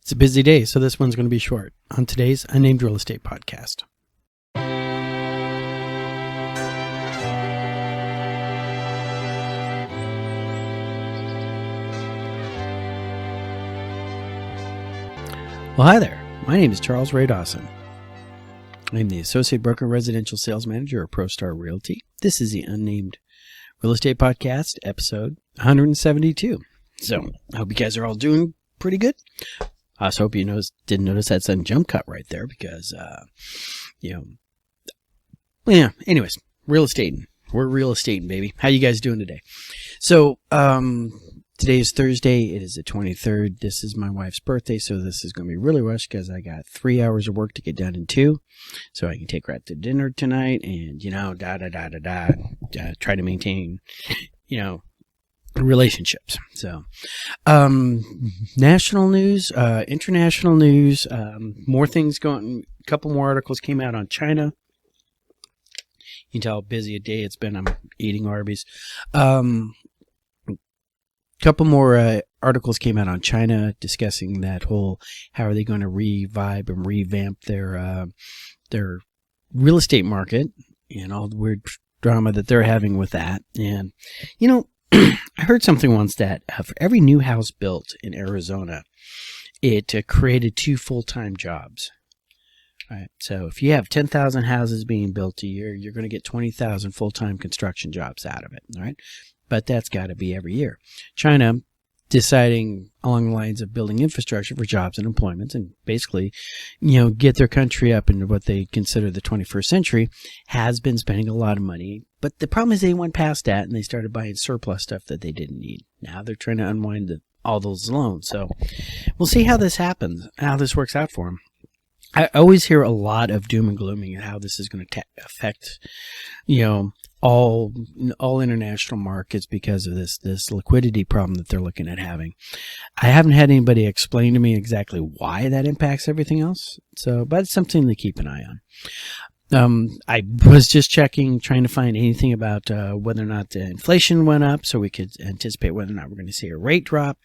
It's a busy day, so this one's going to be short on today's Unnamed Real Estate Podcast. Well, hi there. My name is Charles Ray Dawson. I'm the Associate Broker Residential Sales Manager of ProStar Realty. This is the Unnamed Real Estate Podcast, episode 172. So, I hope you guys are all doing pretty good. I also hope you didn't notice that sudden jump cut right there because, anyways, real estate. We're real estate, baby. How you guys doing today? So, today is Thursday. It is the 23rd. This is my wife's birthday, so this is going to be really rushed because I got 3 hours of work to get done in 2. So I can take her out to dinner tonight and, try to maintain, relationships. So, national news, international news, more things going, a couple more articles came out on China. You can tell how busy a day it's been. I'm eating Arby's. Couple more articles came out on China discussing that whole how are they going to revive and revamp their real estate market and all the weird drama that they're having with that. And I heard something once that for every new house built in Arizona, it created 2 full-time jobs. All right, so if you have 10,000 houses being built a year, you're going to get 20,000 full-time construction jobs out of it. All right. But that's got to be every year. China deciding along the lines of building infrastructure for jobs and employment and basically, get their country up into what they consider the 21st century has been spending a lot of money. But the problem is they went past that and they started buying surplus stuff that they didn't need. Now they're trying to unwind all those loans. So we'll see how this happens, how this works out for them. I always hear a lot of doom and glooming and how this is going to affect, all international markets because of this liquidity problem that they're looking at having. I haven't had anybody explain to me exactly why that impacts everything else. So, but it's something to keep an eye on. I was just trying to find anything about whether or not the inflation went up so we could anticipate whether or not we're going to see a rate drop.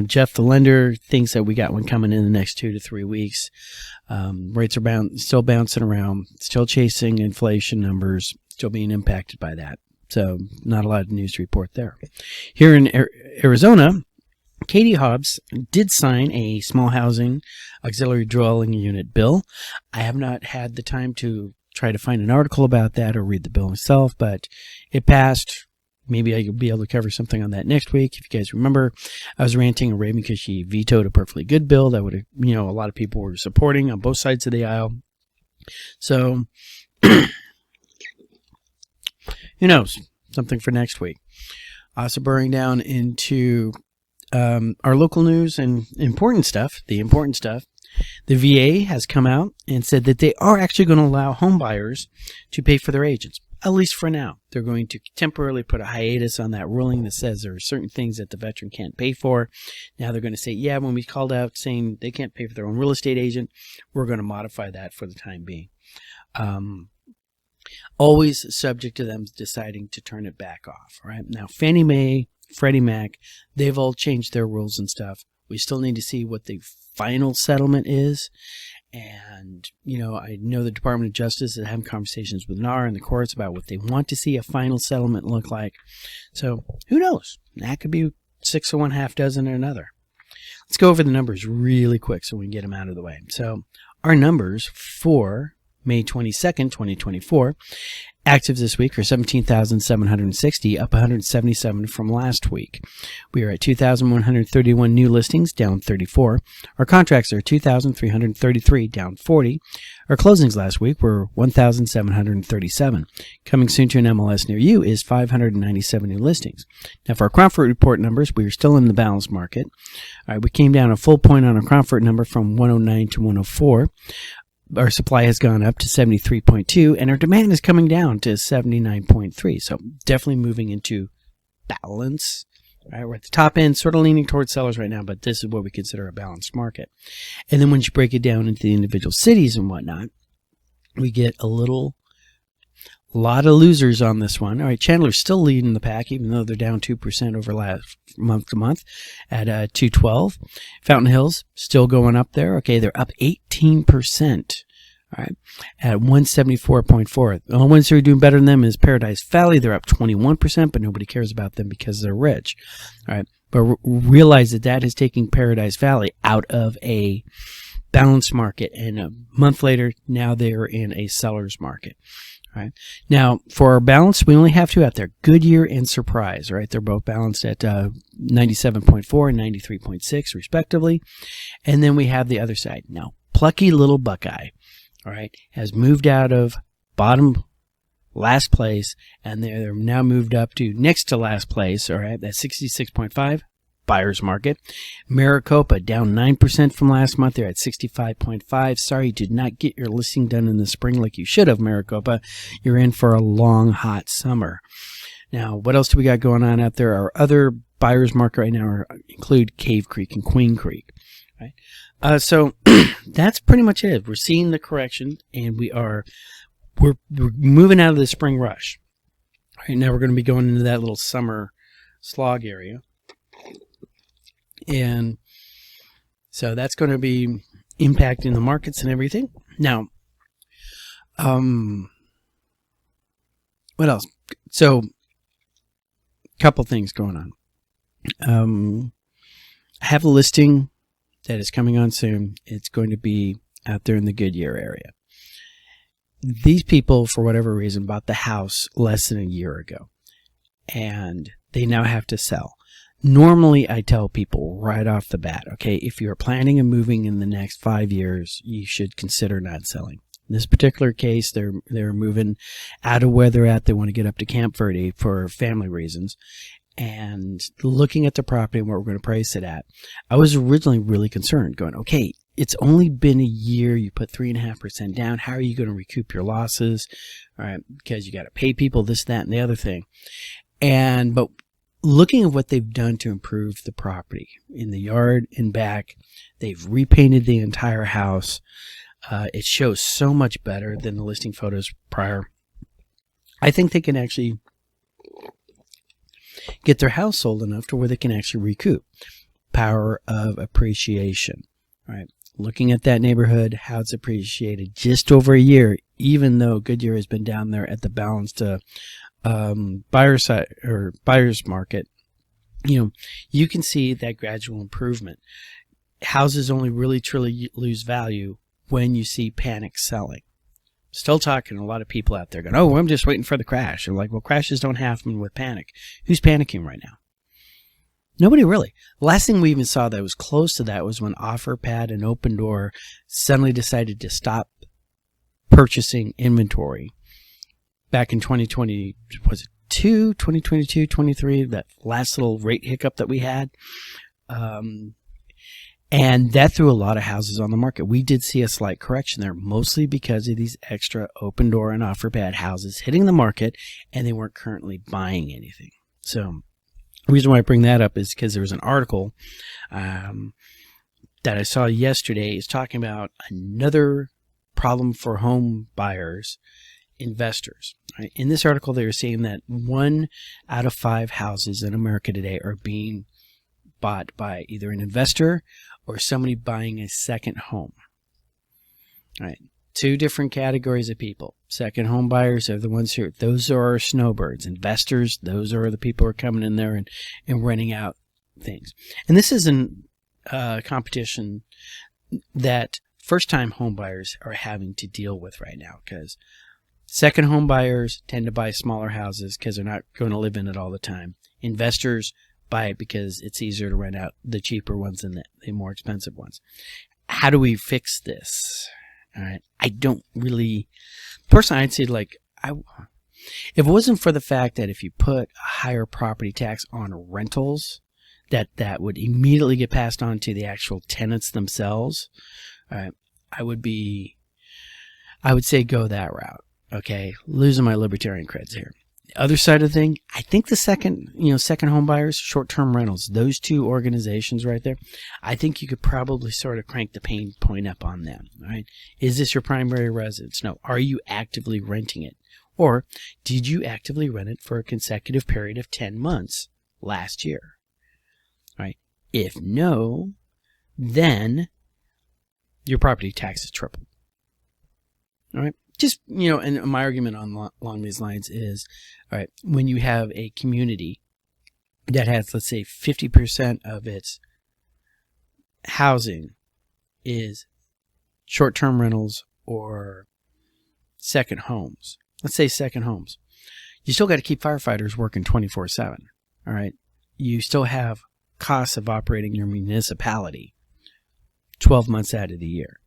Jeff, the lender, thinks that we got one coming in the next 2 to 3 weeks. Rates are still bouncing around, still chasing inflation numbers, still being impacted by that. So not a lot of news to report there. Here in Arizona, Katie Hobbs did sign a small housing auxiliary dwelling unit bill. I have not had the time to try to find an article about that or read the bill myself, but it passed. Maybe I'll be able to cover something on that next week. If you guys remember, I was ranting and raving because she vetoed a perfectly good bill that would have, a lot of people were supporting on both sides of the aisle. So, who knows? Something for next week. Also burrowing down into our local news and important stuff, the VA has come out and said that they are actually going to allow home buyers to pay for their agents. At least for now. They're going to temporarily put a hiatus on that ruling that says there are certain things that the veteran can't pay for. Now they're going to say, when we called out saying they can't pay for their own real estate agent, we're going to modify that for the time being. Always subject to them deciding to turn it back off, right? Now, Fannie Mae, Freddie Mac, they've all changed their rules and stuff. We still need to see what the final settlement is. And, I know the Department of Justice is having conversations with NAR and the courts about what they want to see a final settlement look like. So, who knows? That could be 6 of one, half dozen or another. Let's go over the numbers really quick so we can get them out of the way. So, our numbers for May 22nd, 2024. Actives this week are 17,760, up 177 from last week. We are at 2,131 new listings, down 34. Our contracts are 2,333, down 40. Our closings last week were 1,737. Coming soon to an MLS near you is 597 new listings. Now for our Cromford report numbers, we are still in the balanced market. All right, we came down a full point on our Cromford number from 109 to 104. Our supply has gone up to 73.2, and our demand is coming down to 79.3. So definitely moving into balance. All right, we're at the top end, sort of leaning towards sellers right now, but this is what we consider a balanced market. And then when you break it down into the individual cities and whatnot, we get a little A lot of losers on this one. All right, Chandler's still leading the pack, even though they're down 2% over last month to month at 212. Fountain Hills still going up there. Okay, they're up 18%. All right, at 174.4. The only ones who are doing better than them is Paradise Valley. They're up 21%, but nobody cares about them because they're rich. All right, but realize that that is taking Paradise Valley out of a balanced market, and a month later, now they're in a seller's market. All right. Now, for our balance, we only have two out there, Goodyear and Surprise. Right, they're both balanced at 97.4 and 93.6, respectively. And then we have the other side. Now, Plucky Little Buckeye, all right, has moved out of bottom last place, and they're now moved up to next to last place. All right, that's 66.5. Buyer's market. Maricopa down 9% from last month. They're at 65.5. Sorry you did not get your listing done in the spring like you should have, Maricopa. You're in for a long, hot summer. Now, what else do we got going on out there? Our other buyer's market right now include Cave Creek and Queen Creek. Right? So that's pretty much it. We're seeing the correction, and we're moving out of the spring rush. All right, now we're going to be going into that little summer slog area. And so that's going to be impacting the markets and everything. Now, what else? So, a couple things going on. I have a listing that is coming on soon. It's going to be out there in the Goodyear area. These people, for whatever reason, bought the house less than a year ago, and they now have to sell. Normally, I tell people right off the bat, okay, if you're planning on moving in the next 5 years, you should consider not selling. In this particular case, they're moving out of where they're at. They want to get up to Camp Verde for family reasons. And looking at the property and what we're going to price it at, I was originally really concerned, going, okay, it's only been a year. You put 3.5% down. How are you going to recoup your losses? All right, because you got to pay people this, that, and the other thing. But looking at what they've done to improve the property in the yard and back, they've repainted the entire house. It shows so much better than the listing photos prior. I think they can actually get their house sold enough to where they can actually recoup. Power of appreciation. All right. Looking at that neighborhood, how it's appreciated just over a year, even though Goodyear has been down there at the balanced buyer's side or buyer's market, you can see that gradual improvement. Houses only really truly lose value when you see panic selling. Still talking to a lot of people out there going, oh, I'm just waiting for the crash. I'm like, well, crashes don't happen with panic. Who's panicking right now? Nobody really. The last thing we even saw that was close to that was when OfferPad and Open Door suddenly decided to stop purchasing inventory. Back in 2020, was it 2022, 23, that last little rate hiccup that we had. And that threw a lot of houses on the market. We did see a slight correction there, mostly because of these extra Open Door and OfferPad houses hitting the market, and they weren't currently buying anything. So the reason why I bring that up is because there was an article that I saw yesterday is talking about another problem for home buyers, investors. Right? In this article, they were saying that 1 out of 5 houses in America today are being bought by either an investor or somebody buying a second home. All right. 2 different categories of people. Second home buyers are the ones those are our snowbirds. Investors, those are the people who are coming in there and renting out things. And this is a competition that first-time home buyers are having to deal with right now, because second home buyers tend to buy smaller houses because they're not going to live in it all the time. Investors buy it because it's easier to rent out the cheaper ones than the more expensive ones. How do we fix this? All right. I don't really, personally, I'd say if it wasn't for the fact that if you put a higher property tax on rentals, that would immediately get passed on to the actual tenants themselves, I would say go that route. Okay. Losing my libertarian creds here. Other side of the thing, I think the second home buyers, short-term rentals, those 2 organizations right there, I think you could probably sort of crank the pain point up on them. Right? Is this your primary residence? No. Are you actively renting it? Or did you actively rent it for a consecutive period of 10 months last year? All right. If no, then your property tax is tripled. All right. Just, and my argument along these lines is, all right, when you have a community that has, let's say, 50% of its housing is short-term rentals or second homes. Let's say second homes. You still got to keep firefighters working 24/7. All right. You still have costs of operating your municipality 12 months out of the year.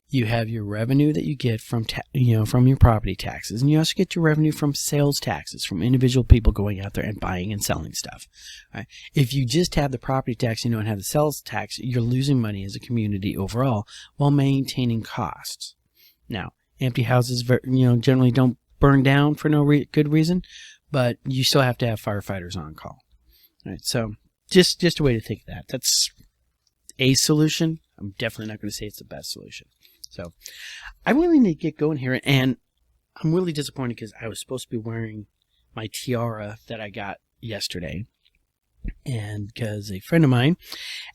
You have your revenue that you get from from your property taxes, and you also get your revenue from sales taxes from individual people going out there and buying and selling stuff. Right? If you just have the property tax and you don't have the sales tax, you're losing money as a community overall while maintaining costs. Now, empty houses, generally don't burn down for no good reason, but you still have to have firefighters on call. Right? So just a way to think of that. That's a solution. I'm definitely not going to say it's the best solution. So I really need to get going here, and I'm really disappointed because I was supposed to be wearing my tiara that I got yesterday, and because a friend of mine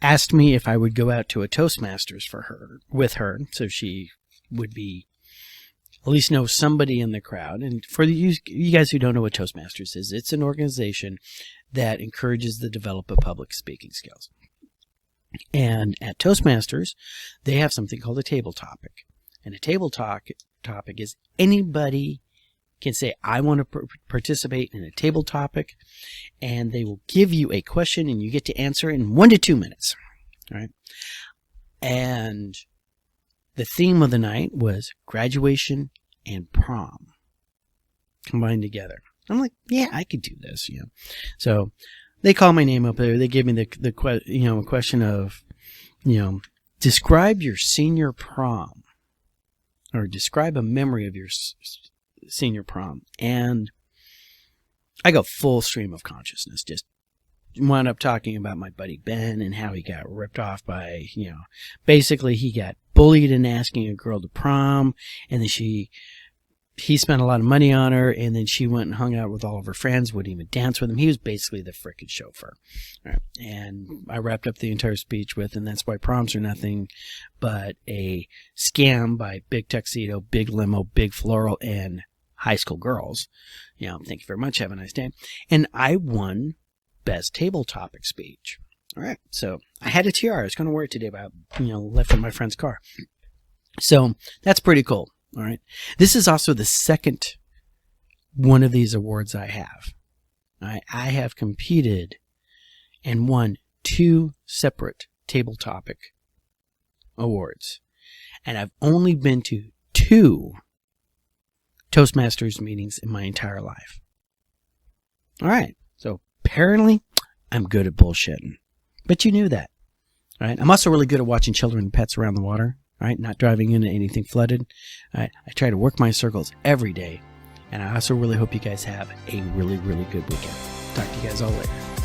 asked me if I would go out to a Toastmasters with her, so she would be at least know somebody in the crowd. And for you guys who don't know what Toastmasters is, it's an organization that encourages the development of public speaking skills. And at Toastmasters, they have something called a table topic. And a table topic is anybody can say, I want to participate in a table topic, and they will give you a question, and you get to answer in 1 to 2 minutes. All right. And the theme of the night was graduation and prom combined together. I'm like, yeah, I could do this, So they call my name up there. They give me the question of, describe your senior prom, or describe a memory of your senior prom. And I go full stream of consciousness. Just wound up talking about my buddy Ben and how he got ripped off by, basically he got bullied in asking a girl to prom, and then he spent a lot of money on her, and then she went and hung out with all of her friends, wouldn't even dance with him. He was basically the frickin' chauffeur. Right. And I wrapped up the entire speech with, and that's why proms are nothing but a scam by Big Tuxedo, Big Limo, Big Floral, and high school girls. Thank you very much. Have a nice day. And I won Best Table Topic Speech. All right. So I had a tiara. I was going to wear it today, but left in my friend's car. So that's pretty cool. All right. This is also the second one of these awards I have. All right. I have competed and won 2 separate table topic awards. And I've only been to 2 Toastmasters meetings in my entire life. All right. So apparently I'm good at bullshitting. But you knew that. All right. I'm also really good at watching children and pets around the water. All right, not driving into anything flooded. All right, I try to work my circles every day, and I also really hope you guys have a really, really good weekend. Talk to you guys all later.